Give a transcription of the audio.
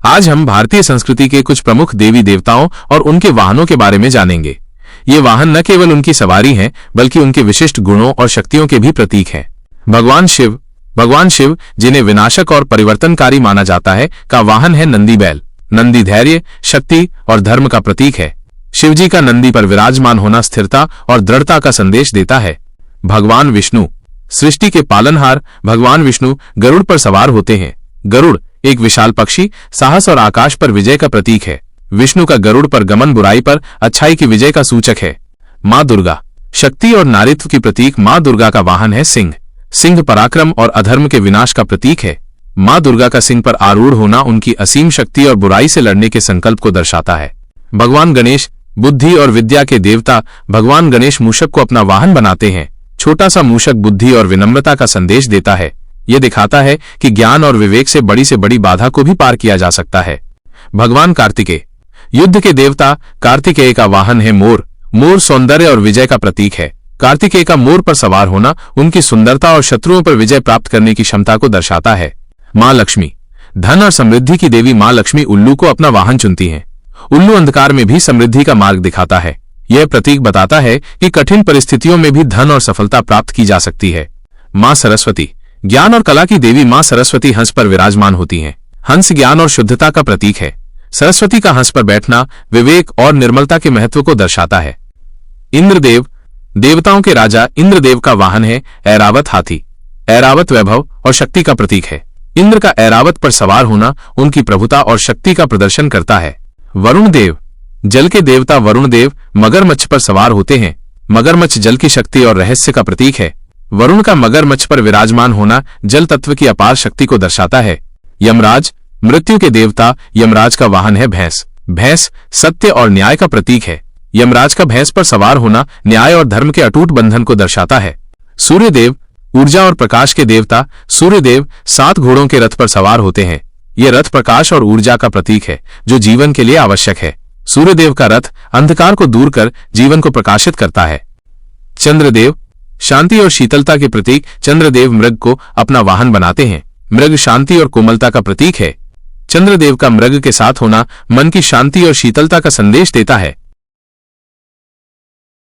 आज हम भारतीय संस्कृति के कुछ प्रमुख देवी देवताओं और उनके वाहनों के बारे में जानेंगे। ये वाहन न केवल उनकी सवारी हैं, बल्कि उनके विशिष्ट गुणों और शक्तियों के भी प्रतीक हैं। भगवान शिव, जिन्हें विनाशक और परिवर्तनकारी माना जाता है, का वाहन है नंदी बैल। नंदी धैर्य, शक्ति और धर्म का प्रतीक है। शिवजी का नंदी पर विराजमान होना स्थिरता और दृढ़ता का संदेश देता है। भगवान विष्णु, सृष्टि के पालनहार भगवान विष्णु गरुड़ पर सवार होते हैं। गरुड़ एक विशाल पक्षी, साहस और आकाश पर विजय का प्रतीक है। विष्णु का गरुड़ पर गमन बुराई पर अच्छाई की विजय का सूचक है। मां दुर्गा, शक्ति और नारित्व की प्रतीक मां दुर्गा का वाहन है सिंह। सिंह पराक्रम और अधर्म के विनाश का प्रतीक है। मां दुर्गा का सिंह पर आरूढ़ होना उनकी असीम शक्ति और बुराई से लड़ने के संकल्प को दर्शाता है। भगवान गणेश, बुद्धि और विद्या के देवता भगवान गणेश मूषक को अपना वाहन बनाते हैं। छोटा सा मूषक बुद्धि और विनम्रता का संदेश देता है। यह दिखाता है कि ज्ञान और विवेक से बड़ी बाधा को भी पार किया जा सकता है। भगवान कार्तिकेय, युद्ध के देवता कार्तिकेय का वाहन है मोर। मोर सौंदर्य और विजय का प्रतीक है। कार्तिकेय का मोर पर सवार होना उनकी सुंदरता और शत्रुओं पर विजय प्राप्त करने की क्षमता को दर्शाता है। मां लक्ष्मी, धन और समृद्धि की देवी मां लक्ष्मी उल्लू को अपना वाहन चुनती हैं। उल्लू अंधकार में भी समृद्धि का मार्ग दिखाता है। यह प्रतीक बताता है कि कठिन परिस्थितियों में भी धन और सफलता प्राप्त की जा सकती है। मां सरस्वती, ज्ञान और कला की देवी मां सरस्वती हंस पर विराजमान होती हैं। हंस ज्ञान और शुद्धता का प्रतीक है। सरस्वती का हंस पर बैठना विवेक और निर्मलता के महत्व को दर्शाता है। इंद्रदेव, देवताओं के राजा इंद्रदेव का वाहन है ऐरावत हाथी। ऐरावत वैभव और शक्ति का प्रतीक है। इंद्र का ऐरावत पर सवार होना उनकी प्रभुता और शक्ति का प्रदर्शन करता है। वरुण देव, जल के देवता वरुण देव मगरमच्छ पर सवार होते हैं। मगरमच्छ जल की शक्ति और रहस्य का प्रतीक है। वरुण का मगरमच्छ पर विराजमान होना जल तत्व की अपार शक्ति को दर्शाता है। यमराज, मृत्यु के देवता यमराज का वाहन है भैंस। भैंस सत्य और न्याय का प्रतीक है। यमराज का भैंस पर सवार होना न्याय और धर्म के अटूट बंधन को दर्शाता है। सूर्यदेव, ऊर्जा और प्रकाश के देवता सूर्यदेव 7 घोड़ों के रथ पर सवार होते हैं। यह रथ प्रकाश और ऊर्जा का प्रतीक है, जो जीवन के लिए आवश्यक है। सूर्यदेव का रथ अंधकार को दूर कर जीवन को प्रकाशित करता है। चंद्रदेव, शांति और शीतलता के प्रतीक चंद्रदेव मृग को अपना वाहन बनाते हैं। मृग शांति और कोमलता का प्रतीक है। चंद्रदेव का मृग के साथ होना मन की शांति और शीतलता का संदेश देता है।